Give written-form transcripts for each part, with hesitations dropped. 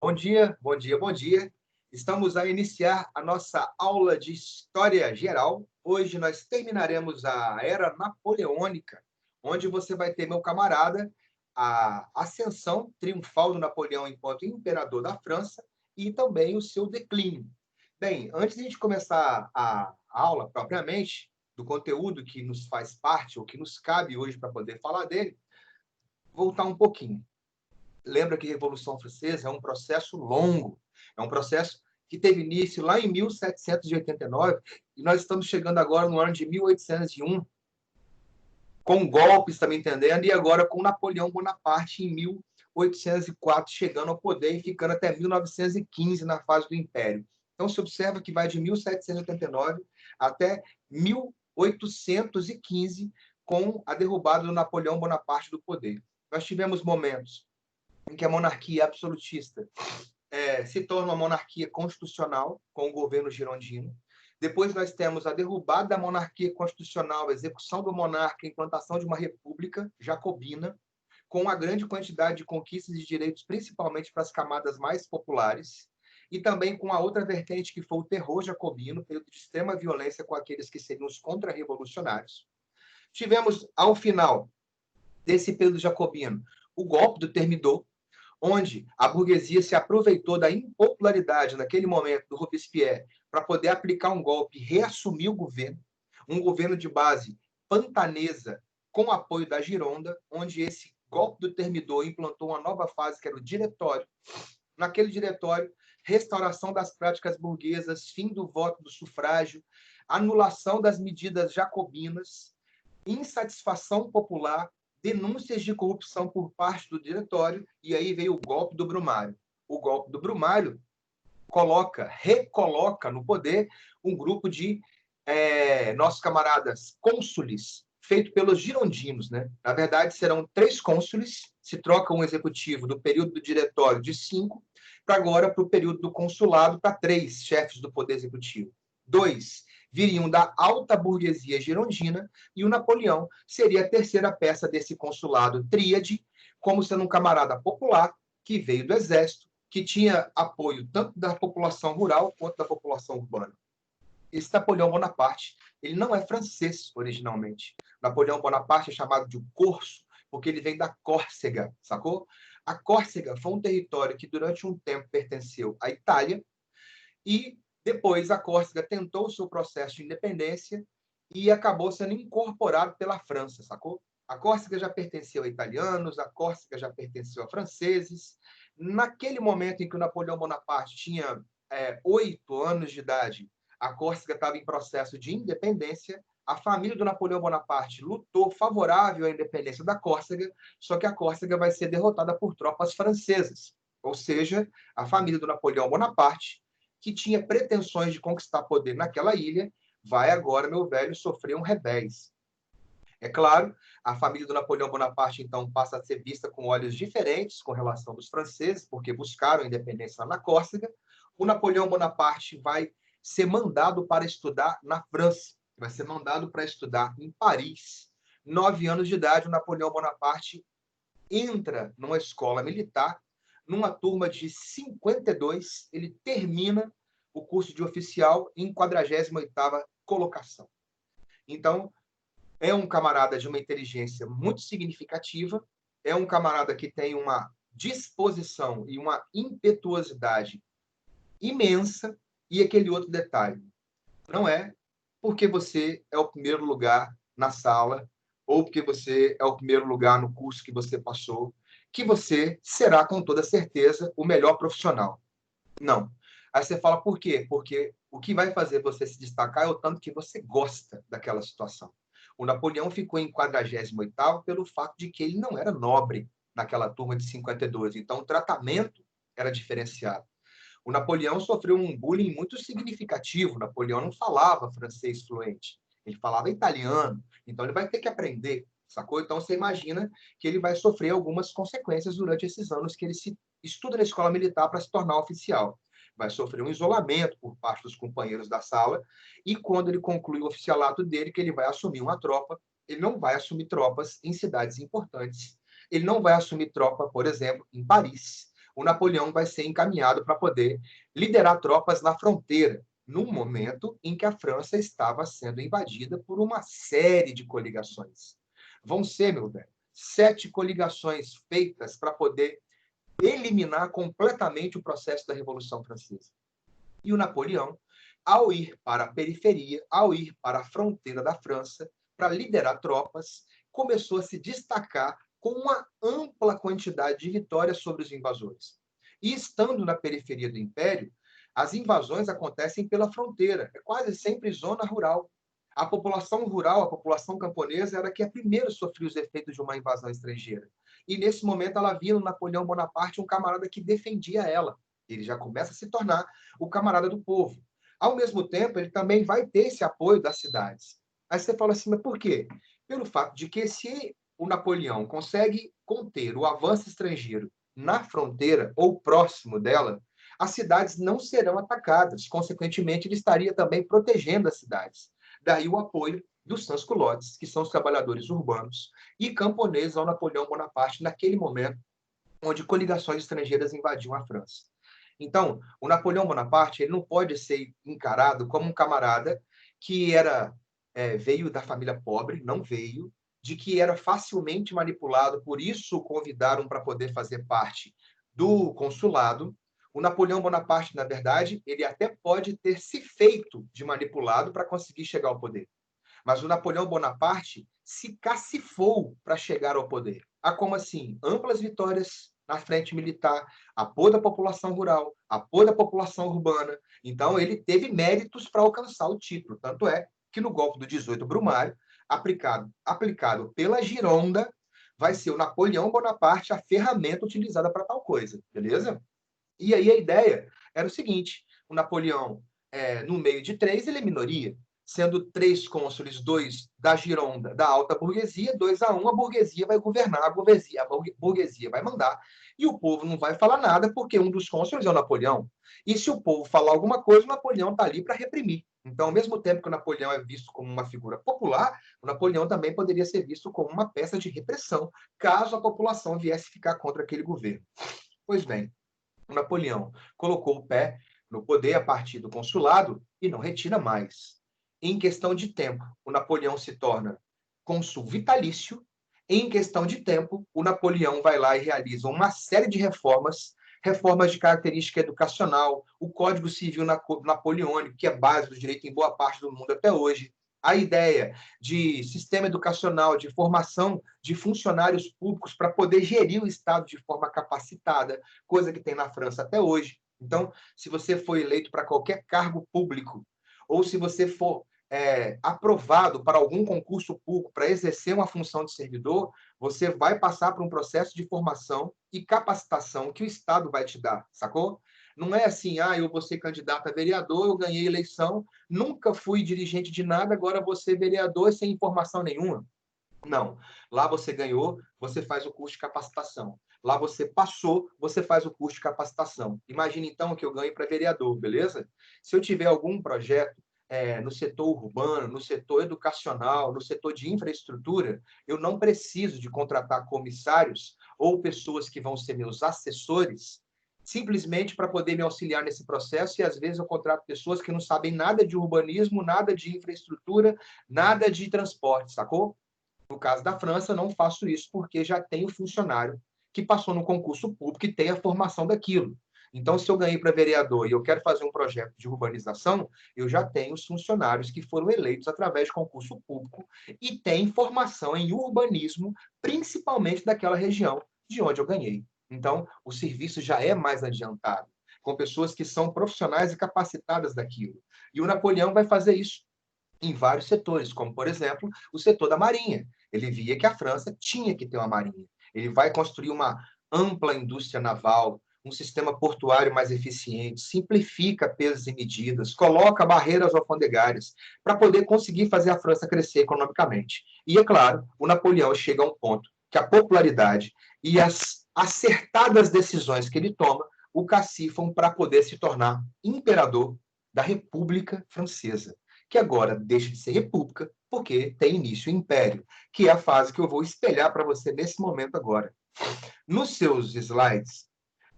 Bom dia, bom dia, bom dia. Estamos a iniciar a nossa aula de História Geral. Hoje nós terminaremos a Era Napoleônica, onde você vai ter, meu camarada, a ascensão triunfal do Napoleão enquanto imperador da França e também o seu declínio. Bem, antes de a gente começar a aula propriamente, do conteúdo que nos faz parte ou que nos cabe hoje para poder falar dele, voltar um pouquinho. Lembra que a Revolução Francesa é um processo longo, é um processo que teve início lá em 1789 e nós estamos chegando agora no ano de 1801, com golpes, está me entendendo, e agora com Napoleão Bonaparte em 1804, chegando ao poder e ficando até 1915 na fase do Império. Então, se observa que vai de 1789 até 1815, com a derrubada do Napoleão Bonaparte do poder. Nós tivemos momentos em que a monarquia absolutista se torna uma monarquia constitucional, com o governo girondino. Depois nós temos a derrubada da monarquia constitucional, a execução do monarca, a implantação de uma república jacobina, com uma grande quantidade de conquistas e direitos, principalmente para as camadas mais populares, e também com a outra vertente, que foi o terror jacobino, período de extrema violência com aqueles que seriam os contra-revolucionários. Tivemos, ao final desse período jacobino, o golpe do Thermidor, onde a burguesia se aproveitou da impopularidade naquele momento do Robespierre para poder aplicar um golpe e reassumir o governo, um governo de base pantanesa com apoio da Gironda, onde esse golpe do Thermidor implantou uma nova fase que era o diretório. Naquele diretório, restauração das práticas burguesas, fim do voto do sufrágio, anulação das medidas jacobinas, insatisfação popular, denúncias de corrupção por parte do diretório, e aí veio o golpe do Brumário. O golpe do Brumário recoloca no poder um grupo de nossos camaradas cônsules, feito pelos girondinos, né? Na verdade, serão 3 cônsules, se troca um executivo do período do diretório de 5 para agora para o período do consulado, para 3 chefes do poder executivo. 2 viriam da alta burguesia girondina, e o Napoleão seria a terceira peça desse consulado tríade, como sendo um camarada popular que veio do exército, que tinha apoio tanto da população rural quanto da população urbana. Esse Napoleão Bonaparte, ele não é francês originalmente. Napoleão Bonaparte é chamado de corso, porque ele vem da Córcega, sacou? A Córcega foi um território que durante um tempo pertenceu à Itália, e depois a Córcega tentou o seu processo de independência e acabou sendo incorporado pela França, sacou? A Córcega já pertenceu a italianos, a Córcega já pertenceu a franceses. Naquele momento em que o Napoleão Bonaparte tinha 8 anos de idade, a Córcega estava em processo de independência. A família do Napoleão Bonaparte lutou favorável à independência da Córcega, só que a Córcega vai ser derrotada por tropas francesas. Ou seja, a família do Napoleão Bonaparte, que tinha pretensões de conquistar poder naquela ilha, vai agora, meu velho, sofrer um revés. É claro, a família do Napoleão Bonaparte, então, passa a ser vista com olhos diferentes com relação dos franceses, porque buscaram a independência na Córcega. O Napoleão Bonaparte vai ser mandado para estudar na França, vai ser mandado para estudar em Paris. 9 anos de idade, o Napoleão Bonaparte entra numa escola militar, numa turma de 52, ele termina o curso de oficial em 48ª colocação. Então, é um camarada de uma inteligência muito significativa, é um camarada que tem uma disposição e uma impetuosidade imensa, e aquele outro detalhe, não é porque você é o primeiro lugar na sala, ou porque você é o primeiro lugar no curso que você passou, que você será, com toda certeza, o melhor profissional. Não. Aí você fala, por quê? Porque o que vai fazer você se destacar é o tanto que você gosta daquela situação. O Napoleão ficou em 48º pelo fato de que ele não era nobre naquela turma de 52. Então, o tratamento era diferenciado. O Napoleão sofreu um bullying muito significativo. O Napoleão não falava francês fluente, ele falava italiano, então ele vai ter que aprender, sacou? Então você imagina que ele vai sofrer algumas consequências durante esses anos que ele se estuda na escola militar para se tornar oficial. Vai sofrer um isolamento por parte dos companheiros da sala, e quando ele conclui o oficialato dele, que ele vai assumir uma tropa, ele não vai assumir tropas em cidades importantes. Ele não vai assumir tropa, por exemplo, em Paris, o Napoleão vai ser encaminhado para poder liderar tropas na fronteira, num momento em que a França estava sendo invadida por uma série de coligações. Vão ser, meu velho, 7 coligações feitas para poder eliminar completamente o processo da Revolução Francesa. E o Napoleão, ao ir para a periferia, ao ir para a fronteira da França, para liderar tropas, começou a se destacar com uma ampla quantidade de vitórias sobre os invasores. E estando na periferia do Império, as invasões acontecem pela fronteira, é quase sempre zona rural. A população rural, a população camponesa, era que primeiro sofria os efeitos de uma invasão estrangeira. E nesse momento ela via no Napoleão Bonaparte um camarada que defendia ela. Ele já começa a se tornar o camarada do povo. Ao mesmo tempo, ele também vai ter esse apoio das cidades. Aí você fala assim, mas por quê? Pelo fato de que se o Napoleão consegue conter o avanço estrangeiro na fronteira ou próximo dela, as cidades não serão atacadas. Consequentemente, ele estaria também protegendo as cidades. Daí o apoio dos sans-culottes, que são os trabalhadores urbanos, e camponeses ao Napoleão Bonaparte naquele momento, onde coligações estrangeiras invadiam a França. Então, o Napoleão Bonaparte ele não pode ser encarado como um camarada que veio da família pobre, não veio, de que era facilmente manipulado, por isso o convidaram para poder fazer parte do consulado. O Napoleão Bonaparte, na verdade, ele até pode ter se feito de manipulado para conseguir chegar ao poder. Mas o Napoleão Bonaparte se cacifou para chegar ao poder. Como assim? Amplas vitórias na frente militar, apoio da população rural, apoio da população urbana. Então, ele teve méritos para alcançar o título. Tanto é que no golpe do 18 Brumário, aplicado pela Gironda, vai ser o Napoleão Bonaparte a ferramenta utilizada para tal coisa, beleza? E aí a ideia era o seguinte, o Napoleão, no meio de 3, ele é minoria, sendo 3 cônsules, 2 da Gironda, da alta burguesia, 2-1, a burguesia vai governar, a burguesia vai mandar, e o povo não vai falar nada, porque um dos cônsules é o Napoleão. E se o povo falar alguma coisa, o Napoleão está ali para reprimir. Então, ao mesmo tempo que o Napoleão é visto como uma figura popular, o Napoleão também poderia ser visto como uma peça de repressão, caso a população viesse ficar contra aquele governo. Pois bem, o Napoleão colocou o pé no poder a partir do consulado e não retira mais. Em questão de tempo, o Napoleão se torna cônsul vitalício. Em questão de tempo, o Napoleão vai lá e realiza uma série de reformas, reformas de característica educacional, o Código Civil Napoleônico, que é base do direito em boa parte do mundo até hoje, a ideia de sistema educacional, de formação de funcionários públicos para poder gerir o Estado de forma capacitada, coisa que tem na França até hoje. Então, se você for eleito para qualquer cargo público, ou se você for aprovado para algum concurso público para exercer uma função de servidor, você vai passar por um processo de formação e capacitação que o Estado vai te dar, sacou? Não é assim, eu vou ser candidato a vereador, eu ganhei eleição, nunca fui dirigente de nada, agora vou ser vereador sem informação nenhuma. Não. Lá você ganhou, você faz o curso de capacitação. Lá você passou, você faz o curso de capacitação. Imagine, então, que eu ganhe para vereador, beleza? Se eu tiver algum projeto no setor urbano, no setor educacional, no setor de infraestrutura, eu não preciso de contratar comissários ou pessoas que vão ser meus assessores simplesmente para poder me auxiliar nesse processo, e às vezes eu contrato pessoas que não sabem nada de urbanismo, nada de infraestrutura, nada de transporte, sacou? No caso da França, eu não faço isso porque já tenho funcionário que passou no concurso público e tem a formação daquilo. Então, se eu ganhei para vereador e eu quero fazer um projeto de urbanização, eu já tenho os funcionários que foram eleitos através de concurso público e têm formação em urbanismo, principalmente daquela região de onde eu ganhei. Então, o serviço já é mais adiantado, com pessoas que são profissionais e capacitadas daquilo. E o Napoleão vai fazer isso em vários setores, como, por exemplo, o setor da marinha. Ele via que a França tinha que ter uma marinha. Ele vai construir uma ampla indústria naval, um sistema portuário mais eficiente, simplifica pesos e medidas, coloca barreiras alfandegárias para poder conseguir fazer a França crescer economicamente. E, é claro, o Napoleão chega a um ponto que a popularidade e as acertadas decisões que ele toma o cacifam para poder se tornar imperador da República Francesa, que agora deixa de ser república, porque tem início o império, que é a fase que eu vou espelhar para você nesse momento agora. Nos seus slides,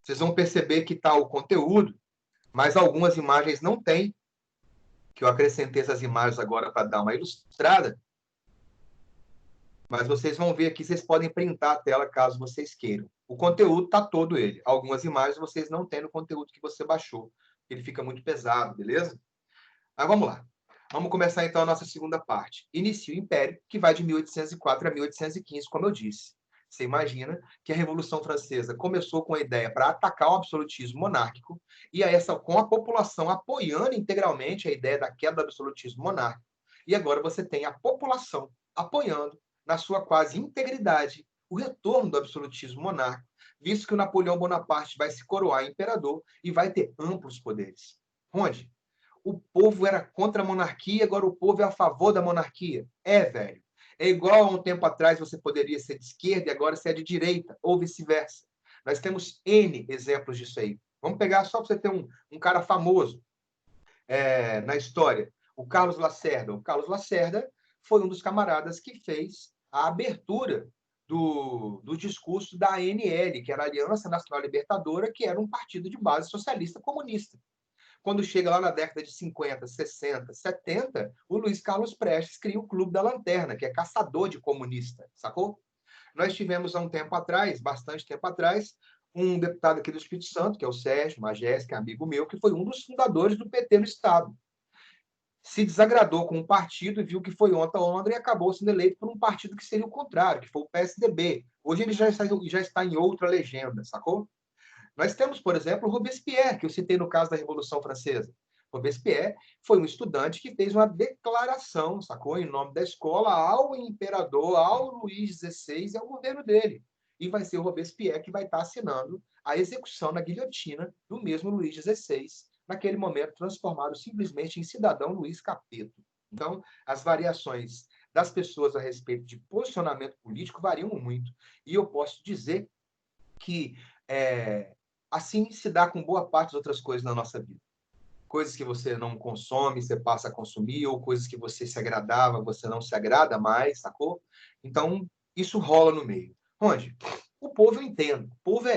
Vocês vão perceber que está o conteúdo, mas algumas imagens não tem, que eu acrescentei essas imagens agora para dar uma ilustrada, mas vocês vão ver aqui, vocês podem printar a tela caso vocês queiram. O conteúdo está todo ele. Algumas imagens vocês não têm no conteúdo que você baixou. Ele fica muito pesado, beleza? Mas vamos lá. Vamos começar, então, a nossa segunda parte. Inicia o Império, que vai de 1804 a 1815, como eu disse. Você imagina que a Revolução Francesa começou com a ideia para atacar o absolutismo monárquico, e com a população apoiando integralmente a ideia da queda do absolutismo monárquico. E agora você tem a população apoiando, na sua quase integridade, o retorno do absolutismo monárquico, visto que o Napoleão Bonaparte vai se coroar imperador e vai ter amplos poderes. Onde? O povo era contra a monarquia, agora o povo é a favor da monarquia. Velho. É igual a um tempo atrás você poderia ser de esquerda e agora você é de direita, ou vice-versa. Nós temos N exemplos disso aí. Vamos pegar só para você ter um cara famoso na história, o Carlos Lacerda. O Carlos Lacerda foi um dos camaradas que fez a abertura do discurso da ANL, que era a Aliança Nacional Libertadora, que era um partido de base socialista comunista. Quando chega lá na década de 50, 60, 70, o Luiz Carlos Prestes cria o Clube da Lanterna, que é caçador de comunista, sacou? Nós tivemos há um tempo atrás, bastante tempo atrás, um deputado aqui do Espírito Santo, que é o Sérgio Magés, que é amigo meu, que foi um dos fundadores do PT no Estado. Se desagradou com um partido e viu que foi onda e acabou sendo eleito por um partido que seria o contrário, que foi o PSDB. Hoje ele já está em outra legenda, sacou? Nós temos, por exemplo, o Robespierre, que eu citei no caso da Revolução Francesa. Robespierre foi um estudante que fez uma declaração, sacou? Em nome da escola, ao imperador, ao Luís XVI e ao governo dele. E vai ser o Robespierre que vai estar assinando a execução na guilhotina do mesmo Luís XVI, naquele momento transformado simplesmente em cidadão Luís Capeto. Então, as variações das pessoas a respeito de posicionamento político variam muito. E eu posso dizer que assim se dá com boa parte das outras coisas na nossa vida. Coisas que você não consome, você passa a consumir, ou coisas que você se agradava, você não se agrada mais, sacou? Então, isso rola no meio. Onde? O povo eu entendo. O povo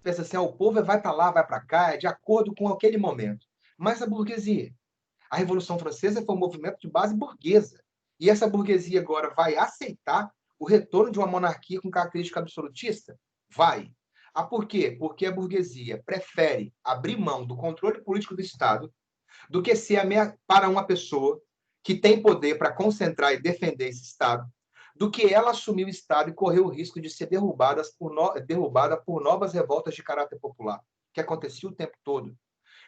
pensa assim, o povo vai para lá, vai para cá, é de acordo com aquele momento. Mas a burguesia? A Revolução Francesa foi um movimento de base burguesa. E essa burguesia agora vai aceitar o retorno de uma monarquia com característica absolutista? Vai. Por quê? Porque a burguesia prefere abrir mão do controle político do Estado do que ser para uma pessoa que tem poder para concentrar e defender esse Estado, do que ela assumir o Estado e correr o risco de ser derrubada por novas revoltas de caráter popular, que acontecia o tempo todo.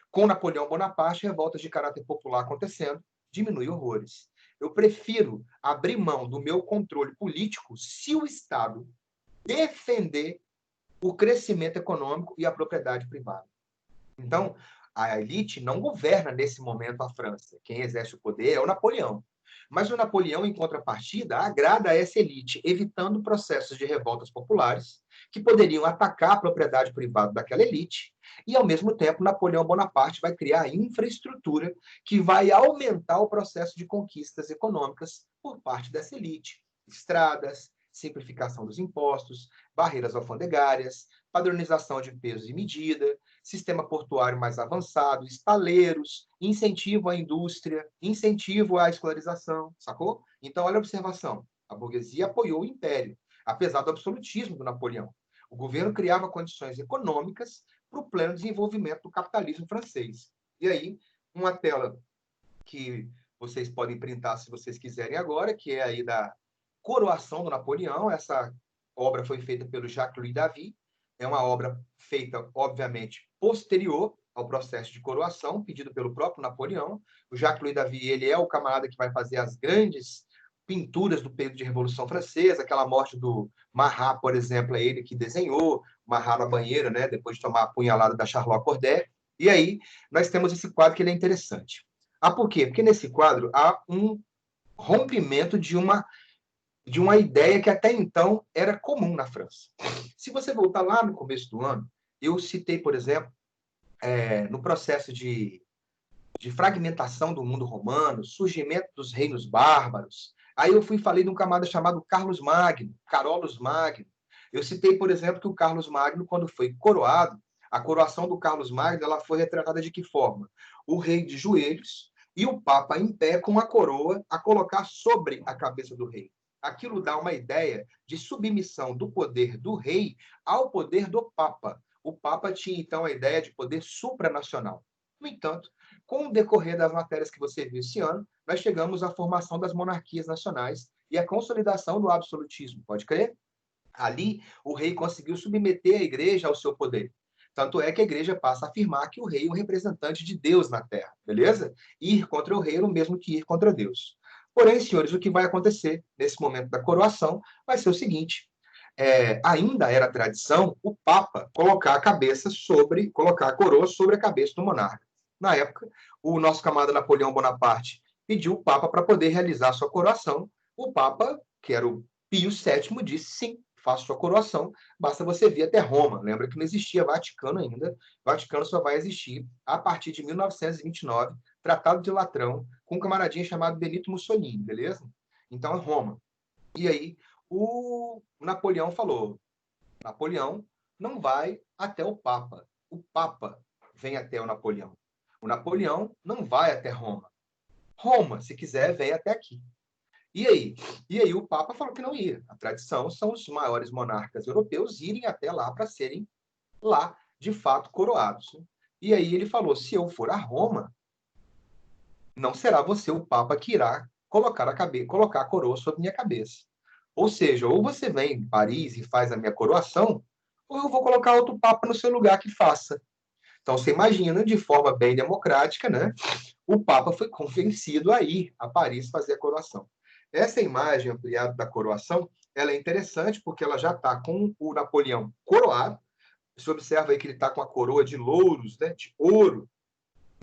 Com Napoleão Bonaparte, revoltas de caráter popular acontecendo, diminui horrores. Eu prefiro abrir mão do meu controle político se o Estado defender o crescimento econômico e a propriedade privada. Então, a elite não governa nesse momento a França. Quem exerce o poder é o Napoleão. Mas o Napoleão, em contrapartida, agrada a essa elite, evitando processos de revoltas populares que poderiam atacar a propriedade privada daquela elite. E, ao mesmo tempo, Napoleão Bonaparte vai criar a infraestrutura que vai aumentar o processo de conquistas econômicas por parte dessa elite. Estradas, simplificação dos impostos, barreiras alfandegárias, padronização de pesos e medida, sistema portuário mais avançado, estaleiros, incentivo à indústria, incentivo à escolarização, sacou? Então, olha a observação. A burguesia apoiou o império, apesar do absolutismo do Napoleão. O governo criava condições econômicas para o pleno desenvolvimento do capitalismo francês. E aí, uma tela que vocês podem printar se vocês quiserem agora, que é aí da coroação do Napoleão. Essa obra foi feita pelo Jacques-Louis David. É uma obra feita, obviamente, posterior ao processo de coroação, pedido pelo próprio Napoleão. O Jacques-Louis David, ele é o camarada que vai fazer as grandes pinturas do período de Revolução Francesa. Aquela morte do Marat, por exemplo, é ele que desenhou, Marat na banheira, né, depois de tomar a punhalada da Charlotte Corday. E aí, nós temos esse quadro que ele é interessante. Por quê? Porque nesse quadro há um rompimento de uma ideia que até então era comum na França. Se você voltar lá no começo do ano, eu citei, por exemplo, no processo de fragmentação do mundo romano, surgimento dos reinos bárbaros. Aí eu falei de um camarada chamado Carlos Magno, Carolus Magno. Eu citei, por exemplo, que o Carlos Magno, quando foi coroado, A coroação do Carlos Magno, ela foi retratada de que forma? O rei de joelhos e o Papa em pé com a coroa a colocar sobre a cabeça do rei. Aquilo dá uma ideia de submissão do poder do rei ao poder do Papa. O Papa tinha, então, a ideia de poder supranacional. No entanto, com o decorrer das matérias que você viu esse ano, nós chegamos à formação das monarquias nacionais e à consolidação do absolutismo, pode crer? Ali, o rei conseguiu submeter a igreja ao seu poder. Tanto é que a igreja passa a afirmar que o rei é o representante de Deus na terra, beleza? Ir contra o rei é o mesmo que ir contra Deus. Porém, senhores, o que vai acontecer nesse momento da coroação vai ser o seguinte: ainda era tradição o Papa colocar a coroa sobre a cabeça do monarca. Na época, o nosso camarada Napoleão Bonaparte pediu o Papa para poder realizar sua coroação. O Papa, que era o Pio VII, disse sim, faça sua coroação, basta você vir até Roma. Lembra que não existia Vaticano ainda. O Vaticano só vai existir a partir de 1929, Tratado de Latrão, com um camaradinha chamado Benito Mussolini, beleza? Então é Roma. E aí, o Napoleão falou: Napoleão não vai até o Papa. O Papa vem até o Napoleão. O Napoleão não vai até Roma. Roma, se quiser, vem até aqui. E aí? E aí o Papa falou que não ia. A tradição são os maiores monarcas europeus irem até lá para serem lá, de fato, coroados. E aí ele falou: se eu for a Roma, não será você o Papa que irá colocar a coroa sobre minha cabeça. Ou seja, ou você vem em Paris e faz a minha coroação, ou eu vou colocar outro Papa no seu lugar que faça. Então, você imagina, de forma bem democrática, né? O Papa foi convencido a ir a Paris fazer a coroação. Essa imagem ampliada da coroação, ela é interessante porque ela já está com o Napoleão coroado. Você observa aí que ele está com a coroa de louros, né, de ouro,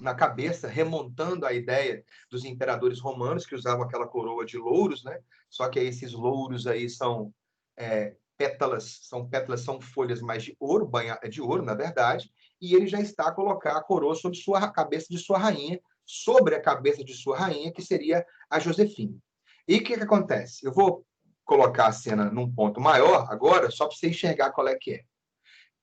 na cabeça, remontando a ideia dos imperadores romanos que usavam aquela coroa de louros, né? Só que esses louros aí são pétalas, são folhas mais de ouro, de ouro, na verdade, e ele já está a colocar a coroa sobre a cabeça de sua rainha, sobre a cabeça de sua rainha, que seria a Josefina. E o que acontece? Eu vou colocar a cena num ponto maior agora, só para você enxergar qual é que é.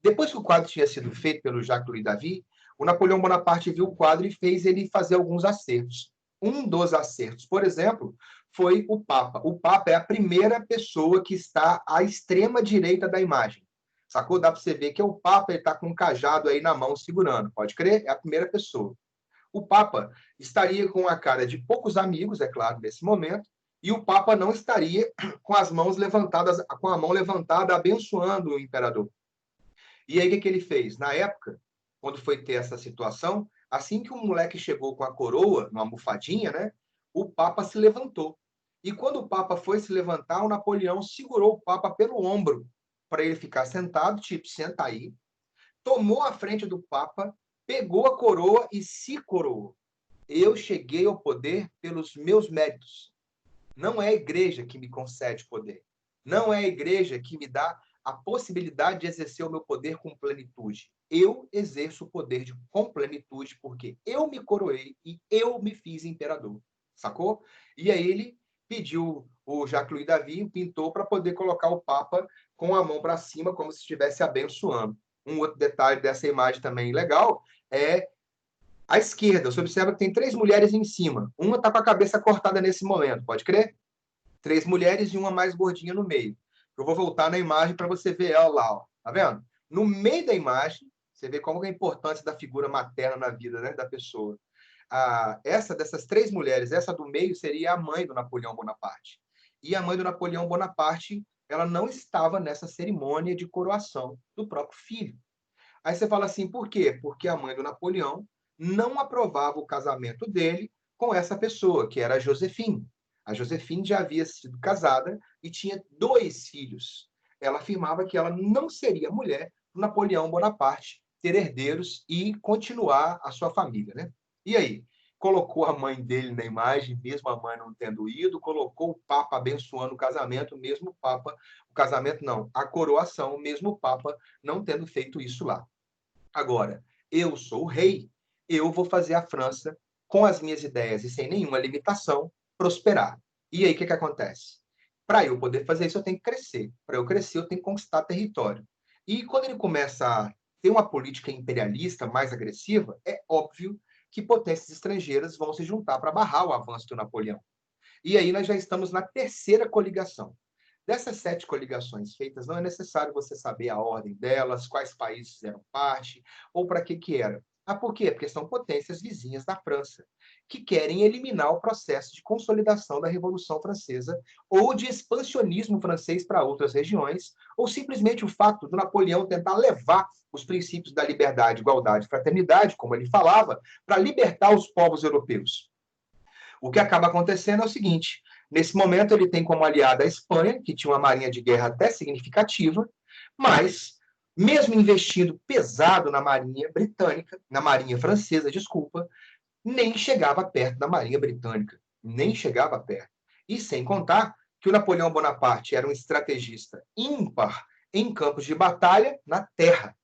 Depois que o quadro tinha sido feito pelo Jacques-Louis David, o Napoleão Bonaparte viu o quadro e fez ele fazer alguns acertos. Um dos acertos, por exemplo, foi o Papa. O Papa é a primeira pessoa que está à extrema direita da imagem. Sacou? Dá para você ver que o Papa está com um cajado aí na mão segurando. Pode crer? É a primeira pessoa. O Papa estaria com a cara de poucos amigos, é claro, nesse momento, e o Papa não estaria com as mãos levantadas, com a mão levantada, abençoando o imperador. E aí, o que ele fez? Na época, quando foi ter essa situação, assim que o moleque chegou com a coroa, numa almofadinha, né? O Papa se levantou. E quando o Papa foi se levantar, o Napoleão segurou o Papa pelo ombro para ele ficar sentado, tipo, senta aí. Tomou a frente do Papa, pegou a coroa e se coroou. Eu cheguei ao poder pelos meus méritos. Não é a igreja que me concede poder. Não é a igreja que me dá a possibilidade de exercer o meu poder com plenitude. Eu exerço o poder com plenitude porque eu me coroei e eu me fiz imperador. Sacou? E aí ele pediu, o Jacques-Louis David pintou para poder colocar o Papa com a mão para cima, como se estivesse abençoando. Um outro detalhe dessa imagem também legal é à esquerda. Você observa que tem 3 mulheres em cima. Uma está com a cabeça cortada nesse momento, pode crer? 3 mulheres e uma mais gordinha no meio. Eu vou voltar na imagem para você ver ela lá, ó. Tá vendo? No meio da imagem, você vê como é a importância da figura materna na vida, né, da pessoa. Essa dessas 3 mulheres, essa do meio seria a mãe do Napoleão Bonaparte. E a mãe do Napoleão Bonaparte, ela não estava nessa cerimônia de coroação do próprio filho. Aí você fala assim, por quê? Porque a mãe do Napoleão não aprovava o casamento dele com essa pessoa, que era a Josefine. A Josefine já havia sido casada e tinha 2 filhos. Ela afirmava que ela não seria mulher do Napoleão Bonaparte ter herdeiros e continuar a sua família, né? E aí? Colocou a mãe dele na imagem, mesmo a mãe não tendo ido, colocou o Papa abençoando o casamento, mesmo o Papa, o casamento não, a coroação, mesmo o Papa não tendo feito isso lá. Agora, eu sou o rei, eu vou fazer a França, com as minhas ideias e sem nenhuma limitação, prosperar. E aí, o que acontece? Para eu poder fazer isso, eu tenho que crescer. Para eu crescer, eu tenho que conquistar território. E quando ele começa a ter uma política imperialista mais agressiva, é óbvio que potências estrangeiras vão se juntar para barrar o avanço do Napoleão. E aí nós já estamos na terceira coligação. Dessas 7 coligações feitas, não é necessário você saber a ordem delas, quais países fizeram parte, ou para que era. Ah, por quê? Porque são potências vizinhas da França, que querem eliminar o processo de consolidação da Revolução Francesa ou de expansionismo francês para outras regiões, ou simplesmente o fato do Napoleão tentar levar os princípios da liberdade, igualdade e fraternidade, como ele falava, para libertar os povos europeus. O que acaba acontecendo é o seguinte: nesse momento, ele tem como aliada a Espanha, que tinha uma marinha de guerra até significativa, mas, mesmo investindo pesado na marinha britânica, na marinha francesa, desculpa, nem chegava perto da marinha britânica, nem chegava perto. E sem contar que o Napoleão Bonaparte era um estrategista ímpar em campos de batalha na terra.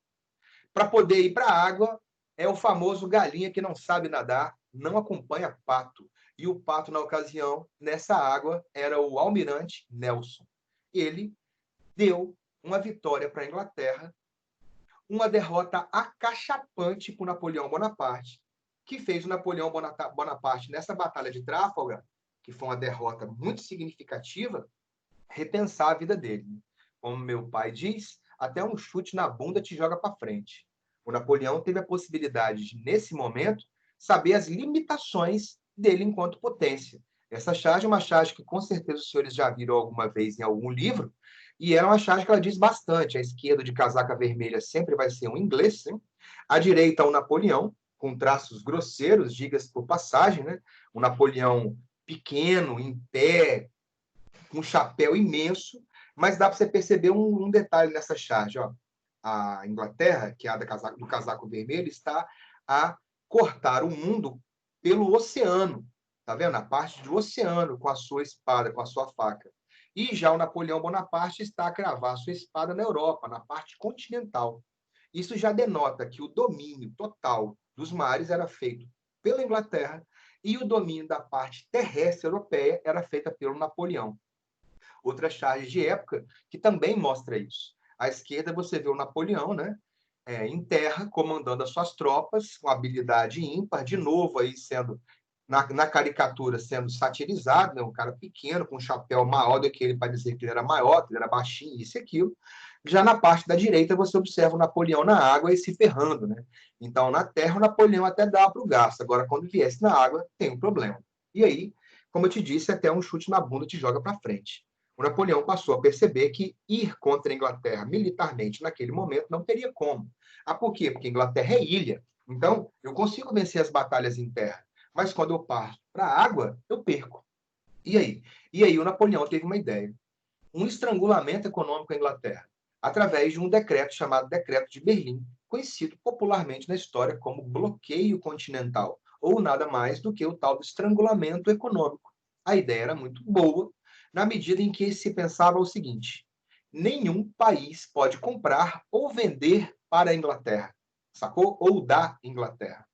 Para poder ir para a água, é o famoso galinha que não sabe nadar, não acompanha pato. E o pato, na ocasião, nessa água, era o almirante Nelson. Ele deu uma vitória para a Inglaterra, uma derrota acachapante para o Napoleão Bonaparte, que fez o Napoleão Bonaparte, nessa Batalha de Trafalgar, que foi uma derrota muito significativa, repensar a vida dele. Como meu pai diz, até um chute na bunda te joga para frente. O Napoleão teve a possibilidade de, nesse momento, saber as limitações dele enquanto potência. Essa charge é uma charge que, com certeza, os senhores já viram alguma vez em algum livro, e é uma charge que ela diz bastante. A esquerda, de casaca vermelha, sempre vai ser um inglês, né? A direita, um Napoleão, com traços grosseiros, diga-se por passagem, né? Um Napoleão pequeno, em pé, com um chapéu imenso, mas dá para você perceber um detalhe nessa charge. Ó. A Inglaterra, que é a do casaco vermelho, está a cortar o mundo pelo oceano. Tá vendo? A parte do oceano, com a sua espada, com a sua faca. E já o Napoleão Bonaparte está a cravar a sua espada na Europa, na parte continental. Isso já denota que o domínio total dos mares era feito pela Inglaterra e o domínio da parte terrestre europeia era feita pelo Napoleão. Outra charge de época que também mostra isso. À esquerda você vê o Napoleão, né? Em terra, comandando as suas tropas, com habilidade ímpar, de novo aí sendo, na caricatura, sendo satirizado, né? Um cara pequeno, com um chapéu maior do que ele, para dizer que ele era maior, que ele era baixinho, isso e aquilo. Já na parte da direita, você observa o Napoleão na água e se ferrando, né? Então, na terra, o Napoleão até dá para o gasto. Agora, quando viesse na água, tem um problema. E aí, como eu te disse, até um chute na bunda te joga para frente. O Napoleão passou a perceber que ir contra a Inglaterra militarmente naquele momento não teria como. Ah, por quê? Porque a Inglaterra é ilha. Então, eu consigo vencer as batalhas em terra. Mas quando eu parto para a água, eu perco. E aí? E aí o Napoleão teve uma ideia. Um estrangulamento econômico à Inglaterra, através de um decreto chamado Decreto de Berlim, conhecido popularmente na história como bloqueio continental, ou nada mais do que o tal do estrangulamento econômico. A ideia era muito boa, na medida em que se pensava o seguinte: nenhum país pode comprar ou vender para a Inglaterra, sacou? Ou da Inglaterra.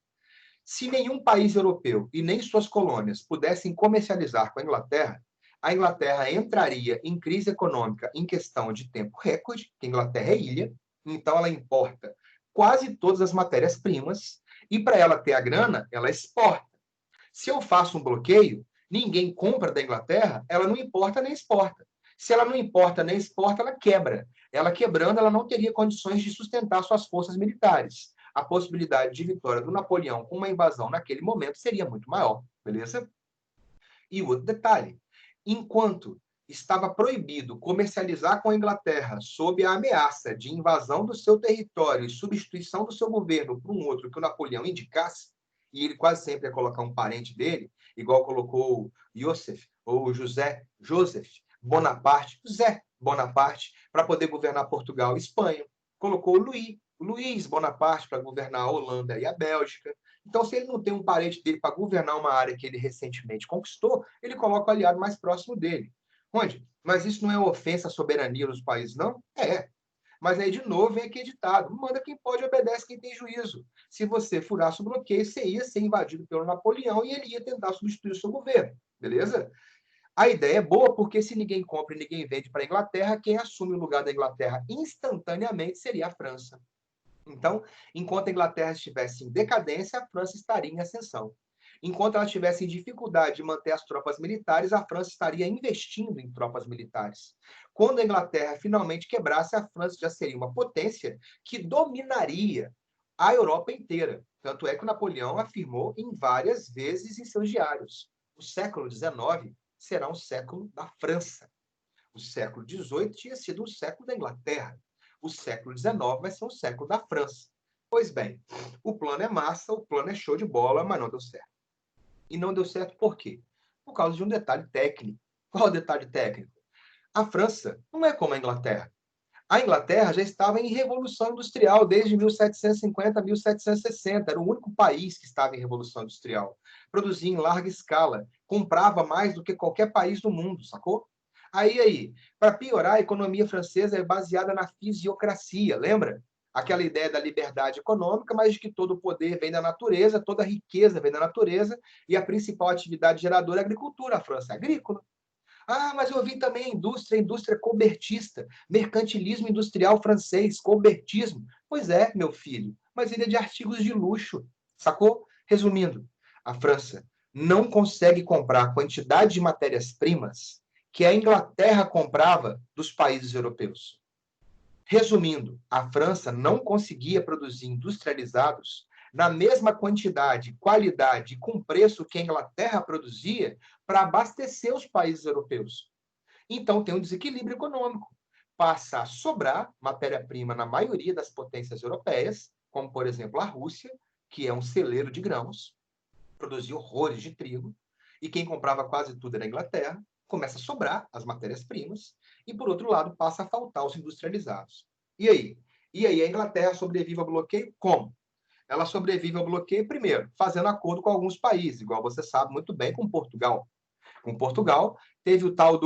Se nenhum país europeu e nem suas colônias pudessem comercializar com a Inglaterra entraria em crise econômica em questão de tempo recorde, que a Inglaterra é ilha, então ela importa quase todas as matérias-primas, e para ela ter a grana, ela exporta. Se eu faço um bloqueio, ninguém compra da Inglaterra, ela não importa nem exporta. Se ela não importa nem exporta, ela quebra. Ela quebrando, ela não teria condições de sustentar suas forças militares. A possibilidade de vitória do Napoleão com uma invasão naquele momento seria muito maior, beleza? E outro detalhe, enquanto estava proibido comercializar com a Inglaterra sob a ameaça de invasão do seu território e substituição do seu governo por um outro que o Napoleão indicasse, e ele quase sempre ia colocar um parente dele, igual colocou Joseph ou Joseph Bonaparte, José Bonaparte, para poder governar Portugal e Espanha. Colocou Luís Bonaparte para governar a Holanda e a Bélgica. Então, se ele não tem um parente dele para governar uma área que ele recentemente conquistou, ele coloca o aliado mais próximo dele. Onde? Mas isso não é ofensa à soberania dos países, não? É. Mas aí, de novo, vem aqui editado. Manda quem pode, obedece quem tem juízo. Se você furasse o bloqueio, você ia ser invadido pelo Napoleão e ele ia tentar substituir o seu governo. Beleza? A ideia é boa porque se ninguém compra e ninguém vende para a Inglaterra, quem assume o lugar da Inglaterra instantaneamente seria a França. Então, enquanto a Inglaterra estivesse em decadência, a França estaria em ascensão. Enquanto ela estivesse em dificuldade de manter as tropas militares, a França estaria investindo em tropas militares. Quando a Inglaterra finalmente quebrasse, a França já seria uma potência que dominaria a Europa inteira. Tanto é que o Napoleão afirmou em várias vezes em seus diários: o século XIX será um século da França. O século XVIII tinha sido um século da Inglaterra. O século XIX vai ser um século da França. Pois bem, o plano é massa, o plano é show de bola, mas não deu certo. E não deu certo por quê? Por causa de um detalhe técnico. Qual é o detalhe técnico? A França não é como a Inglaterra. A Inglaterra já estava em revolução industrial desde 1750 a 1760. Era o único país que estava em revolução industrial. Produzia em larga escala. Comprava mais do que qualquer país do mundo, sacou? Aí, para piorar, a economia francesa é baseada na fisiocracia, lembra? Aquela ideia da liberdade econômica, mas de que todo o poder vem da natureza, toda a riqueza vem da natureza, e a principal atividade geradora é a agricultura. A França é agrícola. Ah, mas eu vi também a indústria cobertista, mercantilismo industrial francês, cobertismo. Pois é, meu filho, mas ele é de artigos de luxo, sacou? Resumindo, a França não consegue comprar a quantidade de matérias-primas que a Inglaterra comprava dos países europeus. Resumindo, a França não conseguia produzir industrializados na mesma quantidade, qualidade e com preço que a Inglaterra produzia para abastecer os países europeus. Então tem um desequilíbrio econômico. Passa a sobrar matéria-prima na maioria das potências europeias, como por exemplo a Rússia, que é um celeiro de grãos, produzia horrores de trigo, e quem comprava quase tudo era a Inglaterra. Começa a sobrar as matérias-primas, e por outro lado passa a faltar os industrializados. E aí? E aí a Inglaterra sobrevive ao bloqueio como? Ela sobrevive ao bloqueio, primeiro, fazendo acordo com alguns países, igual você sabe muito bem, com Portugal. Com Portugal, teve o tal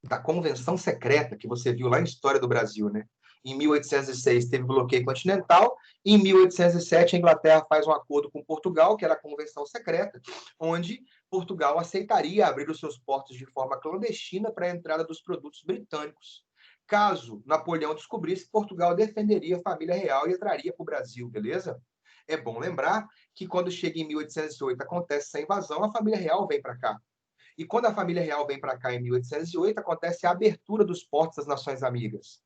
da Convenção Secreta, que você viu lá em História do Brasil, né? Em 1806 teve bloqueio continental, e em 1807 a Inglaterra faz um acordo com Portugal, que era a Convenção Secreta, onde Portugal aceitaria abrir os seus portos de forma clandestina para a entrada dos produtos britânicos. Caso Napoleão descobrisse, Portugal defenderia a família real e entraria para o Brasil, beleza? É bom lembrar que quando chega em 1808 acontece essa invasão, a família real vem para cá. E quando a família real vem para cá em 1808, acontece a abertura dos portos das Nações Amigas.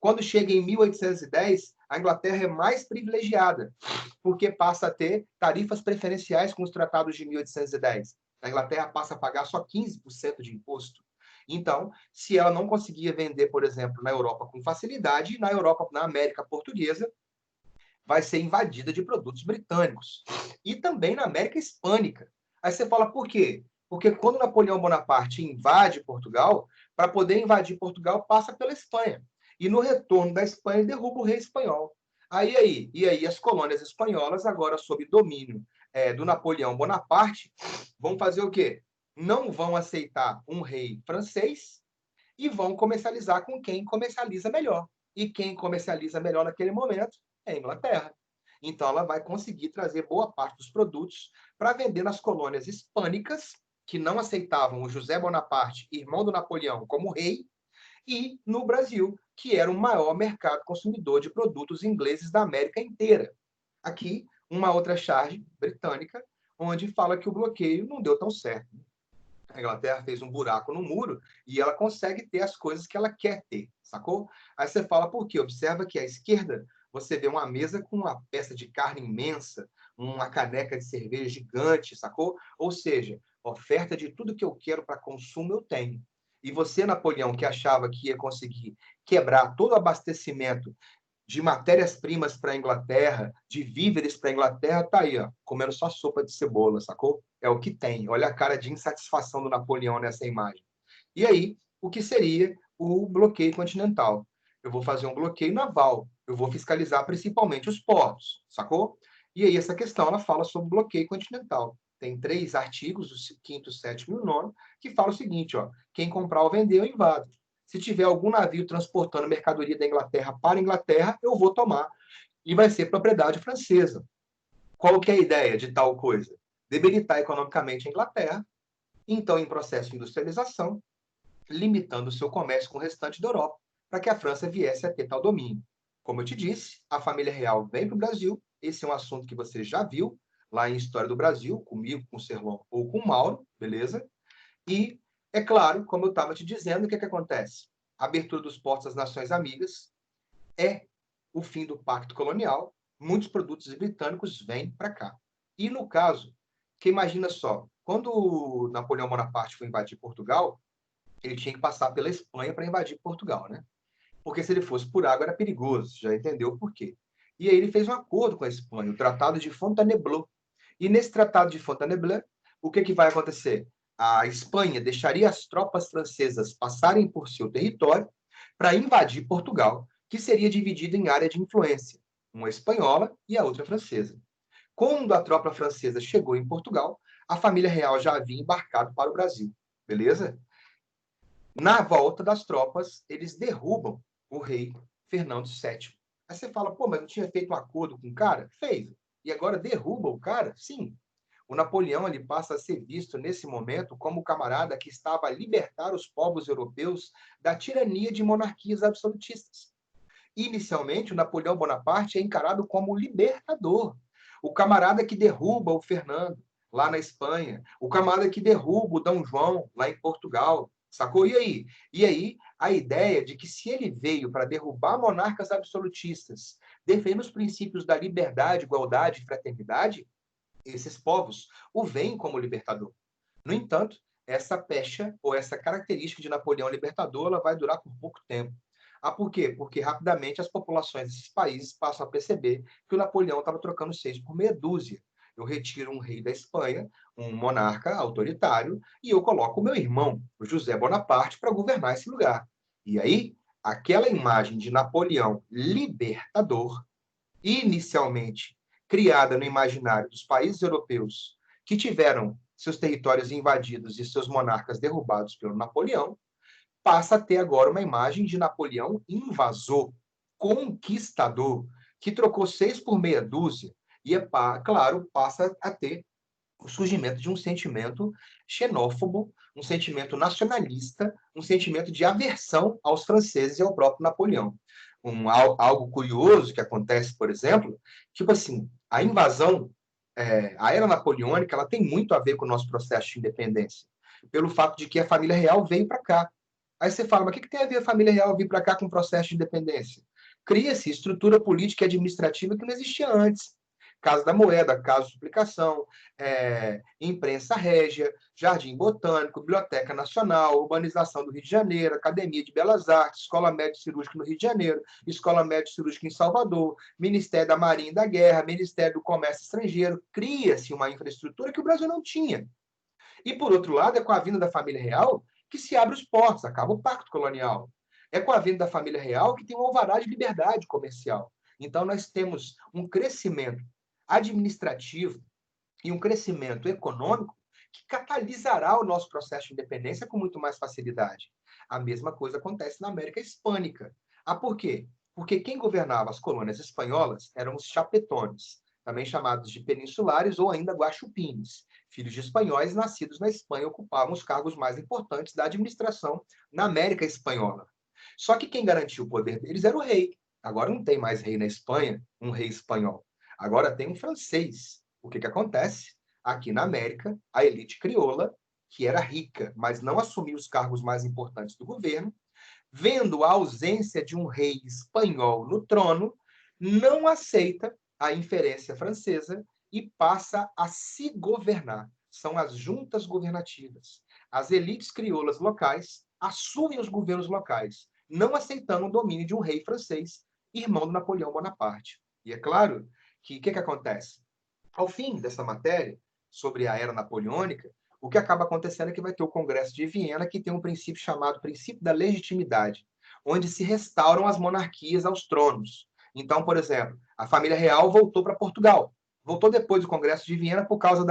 Quando chega em 1810, a Inglaterra é mais privilegiada, porque passa a ter tarifas preferenciais com os tratados de 1810. A Inglaterra passa a pagar só 15% de imposto. Então, se ela não conseguia vender, por exemplo, na Europa com facilidade, na Europa, na América Portuguesa, vai ser invadida de produtos britânicos. E também na América Hispânica. Aí você fala, por quê? Porque quando Napoleão Bonaparte invade Portugal, para poder invadir Portugal, passa pela Espanha. E no retorno da Espanha, derruba o rei espanhol. E aí as colônias espanholas, agora sob domínio do Napoleão Bonaparte, vão fazer o quê? Não vão aceitar um rei francês e vão comercializar com quem comercializa melhor. E quem comercializa melhor naquele momento é a Inglaterra. Então, ela vai conseguir trazer boa parte dos produtos para vender nas colônias hispânicas, que não aceitavam o José Bonaparte, irmão do Napoleão, como rei, e no Brasil, que era o maior mercado consumidor de produtos ingleses da América inteira. Aqui, uma outra charge britânica, onde fala que o bloqueio não deu tão certo. A Inglaterra fez um buraco no muro e ela consegue ter as coisas que ela quer ter, sacou? Aí você fala, por quê? Observa que à esquerda você vê uma mesa com uma peça de carne imensa, uma caneca de cerveja gigante, sacou? Ou seja, oferta de tudo que eu quero para consumo eu tenho. E você, Napoleão, que achava que ia conseguir quebrar todo o abastecimento de matérias-primas para a Inglaterra, de víveres para a Inglaterra, tá aí, ó, comendo só sopa de cebola, sacou? É o que tem. Olha a cara de insatisfação do Napoleão nessa imagem. E aí, o que seria o bloqueio continental? Eu vou fazer um bloqueio naval, eu vou fiscalizar principalmente os portos, sacou? E aí, essa questão, ela fala sobre bloqueio continental. Tem 3 artigos, o 5º, 7º e o 9º, que falam o seguinte, ó, quem comprar ou vender, eu invado. Se tiver algum navio transportando mercadoria da Inglaterra para a Inglaterra, eu vou tomar. E vai ser propriedade francesa. Qual que é a ideia de tal coisa? Debilitar economicamente a Inglaterra, então em processo de industrialização, limitando o seu comércio com o restante da Europa, para que a França viesse a ter tal domínio. Como eu te disse, a família real vem para o Brasil. Esse é um assunto que você já viu lá em História do Brasil, comigo, com o Serlão ou com o Mauro, beleza? E, é claro, como eu estava te dizendo, o que acontece? A abertura dos portos às nações amigas é o fim do pacto colonial. Muitos produtos britânicos vêm para cá. E, no caso, que imagina só, quando Napoleão Bonaparte foi invadir Portugal, ele tinha que passar pela Espanha para invadir Portugal, né? Porque se ele fosse por água era perigoso, já entendeu por quê. E aí ele fez um acordo com a Espanha, o Tratado de Fontainebleau. E nesse Tratado de Fontainebleau, o que vai acontecer? A Espanha deixaria as tropas francesas passarem por seu território para invadir Portugal, que seria dividido em área de influência, uma espanhola e a outra francesa. Quando a tropa francesa chegou em Portugal, a família real já havia embarcado para o Brasil, beleza? Na volta das tropas, eles derrubam o rei Fernando VII. Aí você fala, pô, mas não tinha feito um acordo com o cara? Fez. E agora derruba o cara? Sim. O Napoleão ele passa a ser visto nesse momento como o camarada que estava a libertar os povos europeus da tirania de monarquias absolutistas. Inicialmente, o Napoleão Bonaparte é encarado como o libertador, o camarada que derruba o Fernando lá na Espanha, o camarada que derruba o Dom João lá em Portugal, sacou? E aí? E aí, a ideia de que se ele veio para derrubar monarcas absolutistas, defendendo os princípios da liberdade, igualdade e fraternidade, esses povos o veem como libertador. No entanto, essa pecha ou essa característica de Napoleão libertador ela vai durar por pouco tempo. Ah, por quê? Porque rapidamente as populações desses países passam a perceber que o Napoleão estava trocando 6 por meia dúzia. Eu retiro um rei da Espanha, um monarca autoritário, e eu coloco o meu irmão, o José Bonaparte, para governar esse lugar. E aí, aquela imagem de Napoleão libertador, inicialmente criada no imaginário dos países europeus que tiveram seus territórios invadidos e seus monarcas derrubados pelo Napoleão, passa a ter agora uma imagem de Napoleão invasor, conquistador, que trocou 6 por meia dúzia, e, claro, passa a ter o surgimento de um sentimento xenófobo, um sentimento nacionalista, um sentimento de aversão aos franceses e ao próprio Napoleão. Algo curioso que acontece, por exemplo, tipo assim, a invasão, a era napoleônica, ela tem muito a ver com o nosso processo de independência, pelo fato de que a família real veio para cá. Aí você fala, mas o que tem a ver a família real vir para cá com o processo de independência? Cria-se estrutura política e administrativa que não existia antes. Casa da Moeda, Casa de Suplicação, Imprensa Régia, Jardim Botânico, Biblioteca Nacional, Urbanização do Rio de Janeiro, Academia de Belas Artes, Escola Médica Cirúrgica no Rio de Janeiro, Escola Médica Cirúrgica em Salvador, Ministério da Marinha e da Guerra, Ministério do Comércio Estrangeiro. Cria-se uma infraestrutura que o Brasil não tinha. E, por outro lado, é com a vinda da família real que se abre os portos, acaba o pacto colonial. É com a vinda da família real que tem um alvará de liberdade comercial. Então, nós temos um crescimento administrativo e um crescimento econômico que catalisará o nosso processo de independência com muito mais facilidade. A mesma coisa acontece na América Hispânica. Ah, por quê? Porque quem governava as colônias espanholas eram os chapetones, também chamados de peninsulares ou ainda guaxupines. Filhos de espanhóis nascidos na Espanha ocupavam os cargos mais importantes da administração na América Espanhola. Só que quem garantiu o poder deles era o rei. Agora não tem mais rei na Espanha, um rei espanhol. Agora tem um francês. O que acontece? Aqui na América, a elite crioula, que era rica, mas não assumia os cargos mais importantes do governo, vendo a ausência de um rei espanhol no trono, não aceita a inferência francesa e passa a se governar. São as juntas governativas. As elites crioulas locais assumem os governos locais, não aceitando o domínio de um rei francês, irmão do Napoleão Bonaparte. E é claro que o que acontece? Ao fim dessa matéria, sobre a era napoleônica, o que acaba acontecendo é que vai ter o Congresso de Viena, que tem um princípio chamado princípio da legitimidade, onde se restauram as monarquias aos tronos. Então, por exemplo, a família real voltou para Portugal. Voltou depois do Congresso de Viena por causa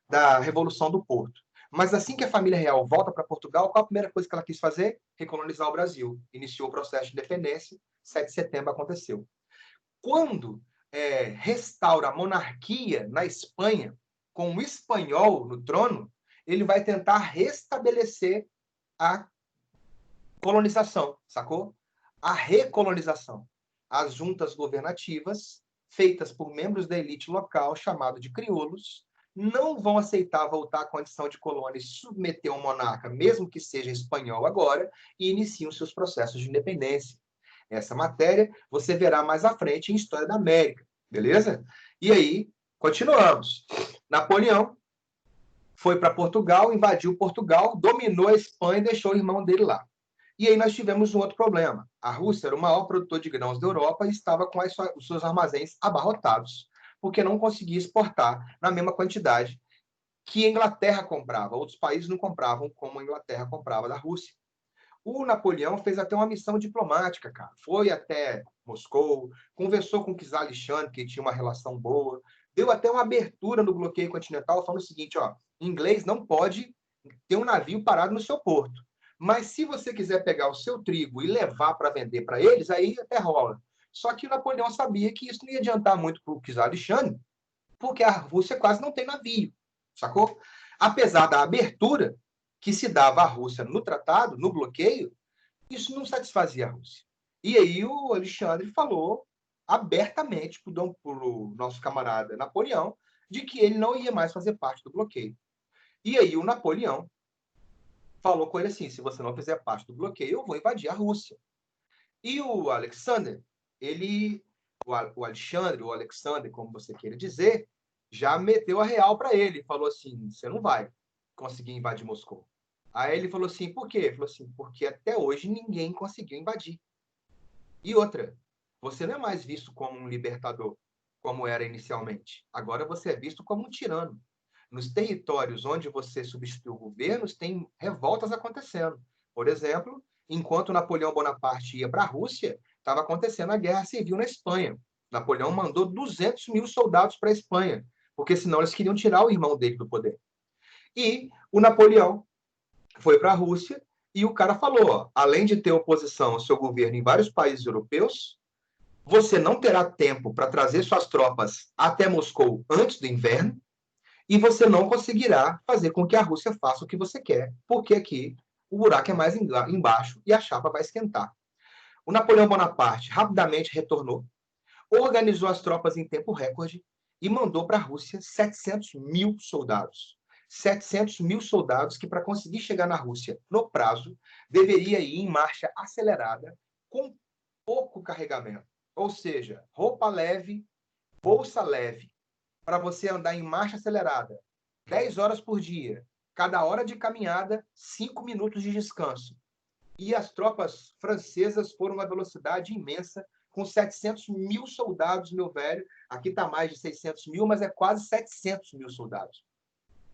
da Revolução do Porto. Mas assim que a família real volta para Portugal, qual a primeira coisa que ela quis fazer? Recolonizar o Brasil. Iniciou o processo de independência, 7 de setembro aconteceu. Quando restaura a monarquia na Espanha, com o espanhol no trono, ele vai tentar restabelecer a colonização, sacou? A recolonização. as juntas governativas, feitas por membros da elite local, chamado de crioulos, não vão aceitar voltar à condição de colônia e submeter um monarca, mesmo que seja espanhol agora, e iniciam seus processos de independência. Essa matéria você verá mais à frente em História da América, beleza? E aí, continuamos. Napoleão foi para Portugal, invadiu Portugal, dominou a Espanha e deixou o irmão dele lá. E aí nós tivemos um outro problema. A Rússia era o maior produtor de grãos da Europa e estava com os seus armazéns abarrotados, porque não conseguia exportar na mesma quantidade que a Inglaterra comprava. Outros países não compravam como a Inglaterra comprava da Rússia. O Napoleão fez até uma missão diplomática, cara. Foi até Moscou, conversou com o czar Alexandre, que tinha uma relação boa, deu até uma abertura no bloqueio continental, falando o seguinte, ó, inglês não pode ter um navio parado no seu porto. Mas se você quiser pegar o seu trigo e levar para vender para eles, aí até rola. Só que o Napoleão sabia que isso não ia adiantar muito para o czar Alexandre, porque a Rússia quase não tem navio, sacou? Apesar da abertura que se dava à Rússia no tratado, no bloqueio, isso não satisfazia a Rússia. E aí o Alexandre falou abertamente para o nosso camarada Napoleão de que ele não ia mais fazer parte do bloqueio. E aí o Napoleão falou com ele assim, se você não fizer parte do bloqueio, eu vou invadir a Rússia. E o Alexander, o Alexandre, ou Alexander, como você queira dizer, já meteu a real para ele, falou assim, você não vai conseguir invadir Moscou. Aí ele falou assim, por quê? Ele falou assim, porque até hoje ninguém conseguiu invadir. E outra, você não é mais visto como um libertador, como era inicialmente. Agora você é visto como um tirano. Nos territórios onde você substituiu governos, tem revoltas acontecendo. Por exemplo, enquanto Napoleão Bonaparte ia para a Rússia, estava acontecendo a Guerra Civil na Espanha. Napoleão mandou 200 mil soldados para a Espanha, porque senão eles queriam tirar o irmão dele do poder. E o Napoleão foi para a Rússia e o cara falou, ó, além de ter oposição ao seu governo em vários países europeus, você não terá tempo para trazer suas tropas até Moscou antes do inverno e você não conseguirá fazer com que a Rússia faça o que você quer, porque aqui o buraco é mais embaixo e a chapa vai esquentar. O Napoleão Bonaparte rapidamente retornou, organizou as tropas em tempo recorde e mandou para a Rússia 700 mil soldados. 700 mil soldados que, para conseguir chegar na Rússia no prazo, deveria ir em marcha acelerada com pouco carregamento. Ou seja, roupa leve, bolsa leve, para você andar em marcha acelerada 10 horas por dia, cada hora de caminhada, 5 minutos de descanso. E as tropas francesas foram uma velocidade imensa, com 700 mil soldados, meu velho. Aqui está mais de 600 mil, mas é quase 700 mil soldados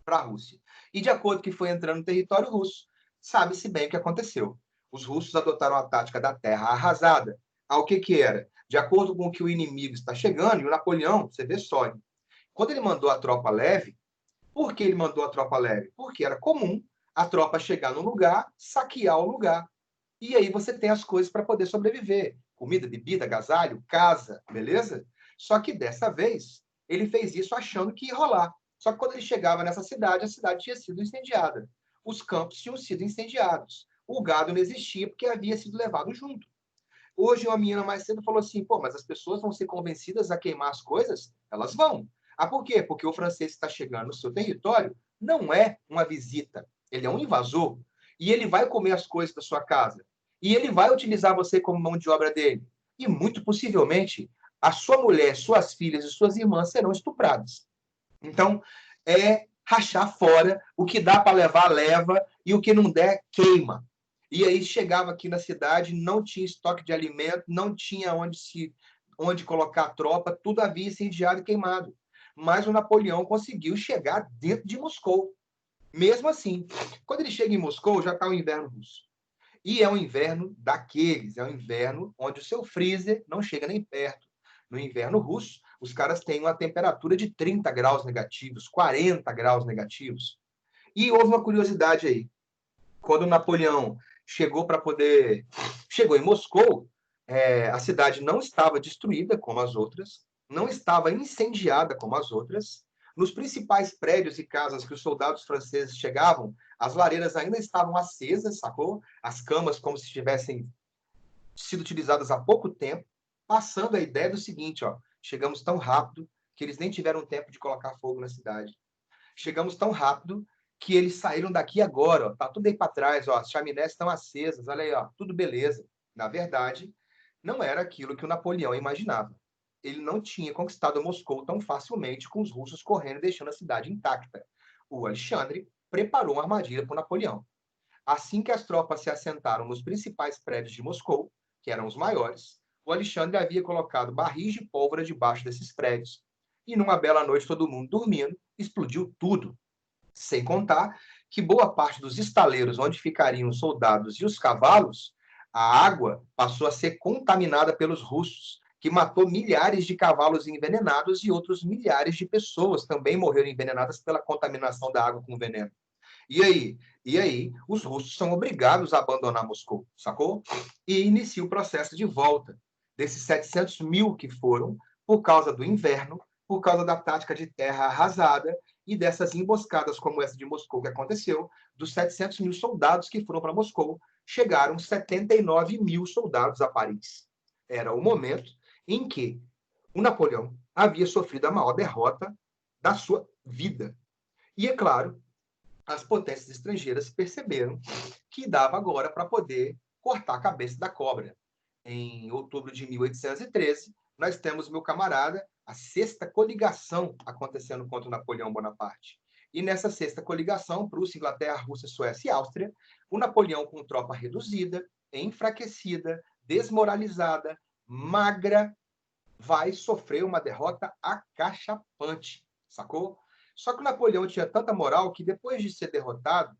para a Rússia. E de acordo com o que foi entrando no território russo, sabe-se bem o que aconteceu. Os russos adotaram a tática da terra arrasada. Ao que era? De acordo com o que o inimigo está chegando, e o Napoleão, você vê só, quando ele mandou a tropa leve, por que ele mandou a tropa leve? Porque era comum a tropa chegar no lugar, saquear o lugar. E aí você tem as coisas para poder sobreviver. Comida, bebida, agasalho, casa, beleza? Só que dessa vez, ele fez isso achando que ia rolar. Só que quando ele chegava nessa cidade, a cidade tinha sido incendiada. Os campos tinham sido incendiados. O gado não existia porque havia sido levado junto. Hoje, uma menina mais cedo falou assim, pô, mas as pessoas vão ser convencidas a queimar as coisas? Elas vão. Ah, por quê? Porque o francês está chegando no seu território, não é uma visita, ele é um invasor. E ele vai comer as coisas da sua casa. E ele vai utilizar você como mão de obra dele. E, muito possivelmente, a sua mulher, suas filhas e suas irmãs serão estupradas. Então, é rachar fora, o que dá para levar, leva, e o que não der, queima. E aí chegava aqui na cidade, não tinha estoque de alimento, não tinha onde colocar a tropa, tudo havia incendiado e queimado. Mas o Napoleão conseguiu chegar dentro de Moscou. Mesmo assim, quando ele chega em Moscou, já está o inverno russo. E é um inverno daqueles, é um inverno onde o seu freezer não chega nem perto. No inverno russo, os caras têm uma temperatura de 30 graus negativos, 40 graus negativos. E houve uma curiosidade aí. Quando Napoleão chegou chegou em Moscou, a cidade não estava destruída como as outras, não estava incendiada como as outras. Nos principais prédios e casas que os soldados franceses chegavam, as lareiras ainda estavam acesas, sacou? As camas como se tivessem sido utilizadas há pouco tempo. passando a ideia do seguinte, ó, chegamos tão rápido que eles nem tiveram tempo de colocar fogo na cidade. Chegamos tão rápido que eles saíram daqui agora, ó, tá tudo aí para trás, ó, as chaminés estão acesas, olha aí, ó, tudo beleza. Na verdade, não era aquilo que o Napoleão imaginava. Ele não tinha conquistado Moscou tão facilmente com os russos correndo e deixando a cidade intacta. O Alexandre preparou uma armadilha para o Napoleão. Assim que as tropas se assentaram nos principais prédios de Moscou, que eram os maiores, o Alexandre havia colocado barris de pólvora debaixo desses prédios. E numa bela noite, todo mundo dormindo, explodiu tudo. Sem contar que boa parte dos estaleiros onde ficariam os soldados e os cavalos, a água passou a ser contaminada pelos russos, que matou milhares de cavalos envenenados e outros milhares de pessoas também morreram envenenadas pela contaminação da água com veneno. E aí? E aí, os russos são obrigados a abandonar Moscou, sacou? E inicia o processo de volta desses 700 mil que foram por causa do inverno, por causa da tática de terra arrasada e dessas emboscadas como essa de Moscou que aconteceu, dos 700 mil soldados que foram para Moscou, chegaram 79 mil soldados a Paris. Era o momento em que o Napoleão havia sofrido a maior derrota da sua vida. E, é claro, as potências estrangeiras perceberam que dava agora para poder cortar a cabeça da cobra. Em outubro de 1813, nós temos, meu camarada, a sexta coligação acontecendo contra o Napoleão Bonaparte. E nessa sexta coligação, Prússia, Inglaterra, Rússia, Suécia e Áustria, o Napoleão com tropa reduzida, enfraquecida, desmoralizada, magra, vai sofrer uma derrota acachapante, sacou? Só que o Napoleão tinha tanta moral que depois de ser derrotado,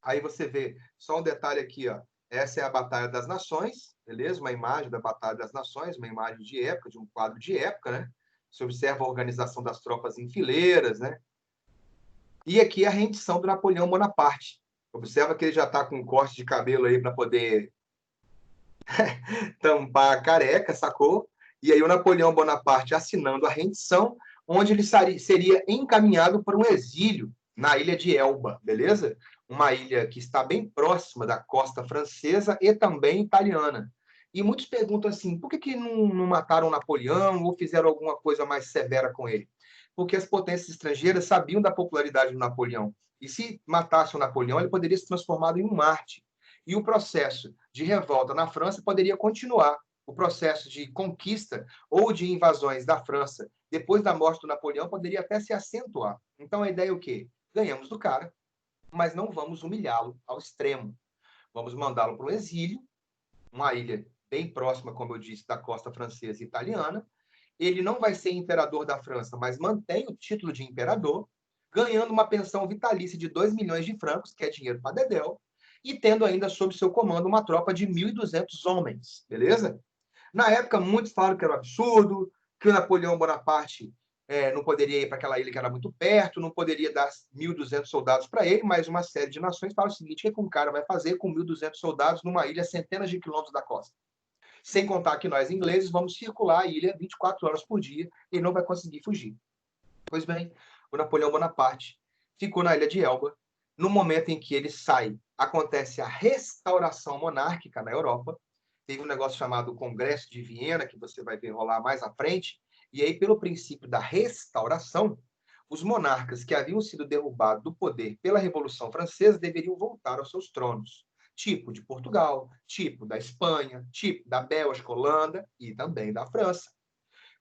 aí você vê, só um detalhe aqui, ó, essa é a Batalha das Nações, beleza? Uma imagem da Batalha das Nações, uma imagem de época, de um quadro de época, né? Você observa a organização das tropas em fileiras, né? E aqui a rendição do Napoleão Bonaparte. Observa que ele já está com um corte de cabelo aí para poder tampar a careca, sacou? E aí o Napoleão Bonaparte assinando a rendição, onde ele seria encaminhado para um exílio na ilha de Elba, beleza? Uma ilha que está bem próxima da costa francesa e também italiana. E muitos perguntam assim, por que não mataram Napoleão ou fizeram alguma coisa mais severa com ele? Porque as potências estrangeiras sabiam da popularidade do Napoleão. E se matasse o Napoleão, ele poderia se transformar em um Marte. E o processo de revolta na França poderia continuar. O processo de conquista ou de invasões da França depois da morte do Napoleão poderia até se acentuar. Então a ideia é o quê? Ganhamos do cara, mas não vamos humilhá-lo ao extremo. Vamos mandá-lo para o exílio, uma ilha bem próxima, como eu disse, da costa francesa e italiana. Ele não vai ser imperador da França, mas mantém o título de imperador, ganhando uma pensão vitalícia de 2 milhões de francos, que é dinheiro para dedéu, e tendo ainda sob seu comando uma tropa de 1.200 homens, beleza? Na época, muitos falaram que era um absurdo, que o Napoleão Bonaparte não poderia ir para aquela ilha que era muito perto, não poderia dar 1.200 soldados para ele, mas uma série de nações fala o seguinte, o que um cara vai fazer com 1.200 soldados numa ilha a centenas de quilômetros da costa? Sem contar que nós, ingleses, vamos circular a ilha 24 horas por dia e não vai conseguir fugir. Pois bem, o Napoleão Bonaparte ficou na ilha de Elba. No momento em que ele sai, acontece a restauração monárquica na Europa. Teve um negócio chamado Congresso de Viena, que você vai ver rolar mais à frente. E aí, pelo princípio da restauração, os monarcas que haviam sido derrubados do poder pela Revolução Francesa deveriam voltar aos seus tronos. Tipo de Portugal, tipo da Espanha, tipo da Bélgica, Holanda e também da França.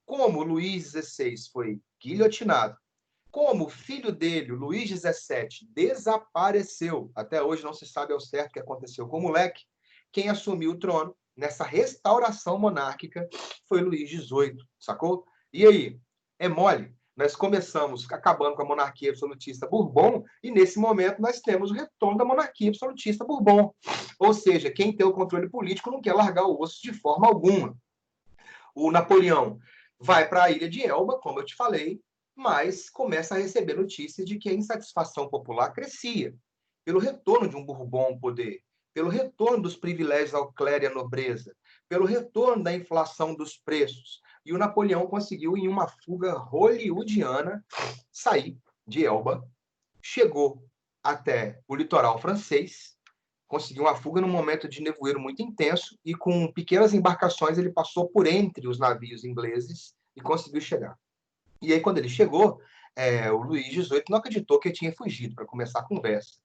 Como Luís XVI foi guilhotinado, como o filho dele, o Luís XVII, desapareceu, até hoje não se sabe ao certo o que aconteceu com o moleque, quem assumiu o trono nessa restauração monárquica foi Luís XVIII, sacou? E aí, é mole? Nós começamos acabando com a monarquia absolutista Bourbon e, nesse momento, nós temos o retorno da monarquia absolutista Bourbon. Ou seja, quem tem o controle político não quer largar o osso de forma alguma. O Napoleão vai para a ilha de Elba, como eu te falei, mas começa a receber notícias de que a insatisfação popular crescia pelo retorno de um Bourbon ao poder, pelo retorno dos privilégios ao clero e à nobreza, pelo retorno da inflação dos preços. E o Napoleão conseguiu, em uma fuga hollywoodiana, sair de Elba, chegou até o litoral francês, conseguiu uma fuga num momento de nevoeiro muito intenso e com pequenas embarcações ele passou por entre os navios ingleses e conseguiu chegar. E aí, quando ele chegou, o Luís XVIII não acreditou que ele tinha fugido para começar a conversa.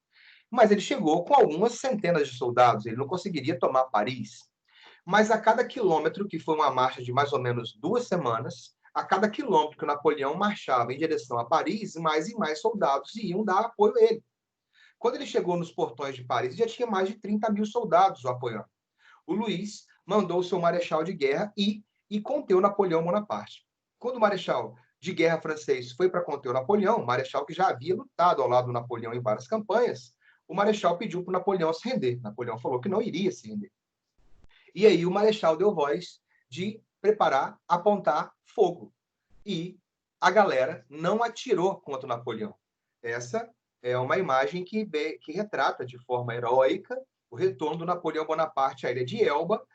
Mas ele chegou com algumas centenas de soldados, ele não conseguiria tomar Paris. Mas a cada quilômetro, que foi uma marcha de mais ou menos 2 semanas, a cada quilômetro que o Napoleão marchava em direção a Paris, mais e mais soldados iam dar apoio a ele. Quando ele chegou nos portões de Paris, já tinha mais de 30 mil soldados o apoiando. O Luís mandou o seu marechal de guerra ir e conter o Napoleão Bonaparte. Quando o marechal de guerra francês foi para conter o Napoleão, o marechal que já havia lutado ao lado do Napoleão em várias campanhas, o marechal pediu para o Napoleão se render. Napoleão falou que não iria se render. E aí o marechal deu voz de preparar, apontar fogo. E a galera não atirou contra o Napoleão. Essa é uma imagem que retrata de forma heróica o retorno do Napoleão Bonaparte à ilha de Elba,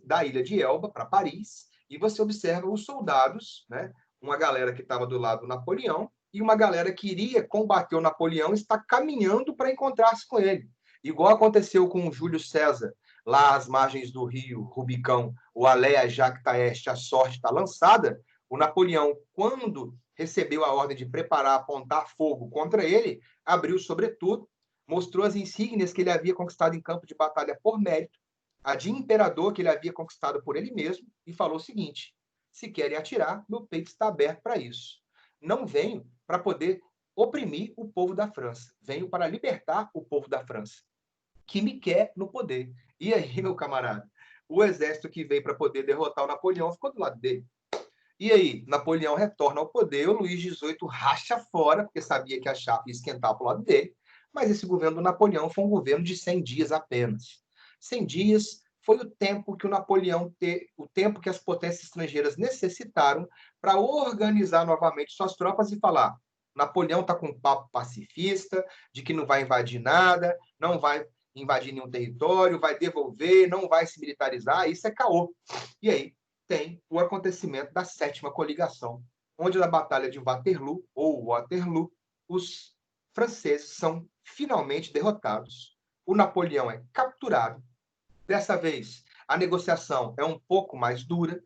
da ilha de Elba para Paris, e você observa os soldados, né? Uma galera que estava do lado do Napoleão e uma galera que iria combater o Napoleão está caminhando para encontrar-se com ele. Igual aconteceu com o Júlio César, lá às margens do rio Rubicão, o Alea Jacta Est, a sorte está lançada. O Napoleão, quando recebeu a ordem de preparar, apontar fogo contra ele, abriu sobretudo, mostrou as insígnias que ele havia conquistado em campo de batalha por mérito, a de imperador que ele havia conquistado por ele mesmo, e falou o seguinte: se querem atirar, meu peito está aberto para isso. Não venho para poder oprimir o povo da França, venho para libertar o povo da França, que me quer no poder. E aí, meu camarada, o exército que veio para poder derrotar o Napoleão ficou do lado dele. E aí, Napoleão retorna ao poder, o Luís XVIII racha fora, porque sabia que a chapa ia esquentar para o lado dele, mas esse governo do Napoleão foi um governo de 100 dias apenas. 100 dias foi o tempo que o tempo que as potências estrangeiras necessitaram para organizar novamente suas tropas e falar: Napoleão está com um papo pacifista, de que não vai invadir nada, não vai invadir nenhum território, vai devolver, não vai se militarizar, isso é caô. E aí, tem o acontecimento da sétima coligação, onde na Batalha de Waterloo, ou Waterloo, os franceses são finalmente derrotados. O Napoleão é capturado. Dessa vez, a negociação é um pouco mais dura.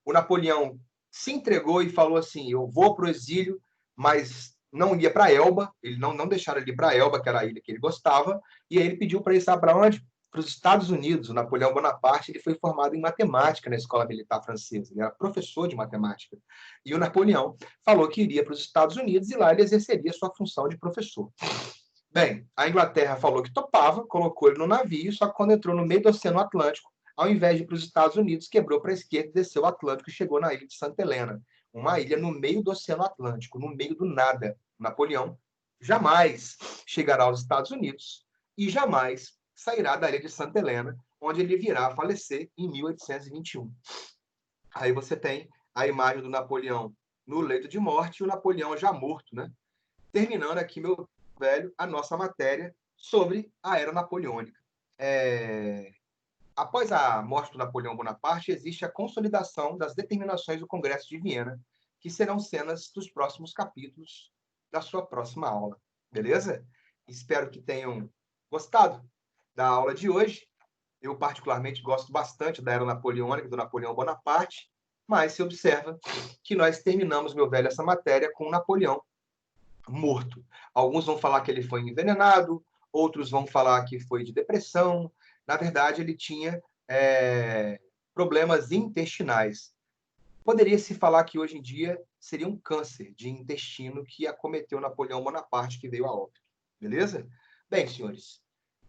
O Napoleão se entregou e falou assim: eu vou para o exílio, mas não ia para Elba, ele não deixaram ele ir para Elba, que era a ilha que ele gostava, e aí ele pediu para ir para onde? Para os Estados Unidos. O Napoleão Bonaparte ele foi formado em matemática na Escola Militar Francesa, ele era professor de matemática. E o Napoleão falou que iria para os Estados Unidos e lá ele exerceria sua função de professor. Bem, a Inglaterra falou que topava, colocou ele no navio, só que quando entrou no meio do Oceano Atlântico, ao invés de ir para os Estados Unidos, quebrou para a esquerda, desceu o Atlântico e chegou na ilha de Santa Helena, uma ilha no meio do Oceano Atlântico, no meio do nada. Napoleão jamais chegará aos Estados Unidos e jamais sairá da ilha de Santa Helena, onde ele virá a falecer em 1821. Aí você tem a imagem do Napoleão no leito de morte e o Napoleão já morto, né? Terminando aqui, meu velho, a nossa matéria sobre a era napoleônica. Após a morte do Napoleão Bonaparte, existe a consolidação das determinações do Congresso de Viena, que serão cenas dos próximos capítulos da sua próxima aula. Beleza? Espero que tenham gostado da aula de hoje. Eu, particularmente, gosto bastante da era napoleônica, do Napoleão Bonaparte, mas se observa que nós terminamos, meu velho, essa matéria com Napoleão morto. Alguns vão falar que ele foi envenenado, outros vão falar que foi de depressão. Na verdade, ele tinha problemas intestinais. Poderia-se falar que hoje em dia seria um câncer de intestino que acometeu Napoleão Bonaparte, que veio a óbito. Beleza? Bem, senhores,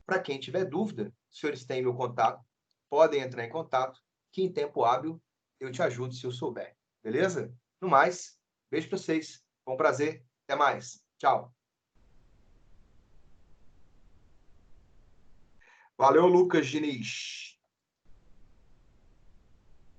para quem tiver dúvida, os senhores têm meu contato, podem entrar em contato, que em tempo hábil eu te ajudo se eu souber. Beleza? No mais, beijo para vocês. Foi um prazer. Até mais. Tchau. Valeu, Lucas Diniz.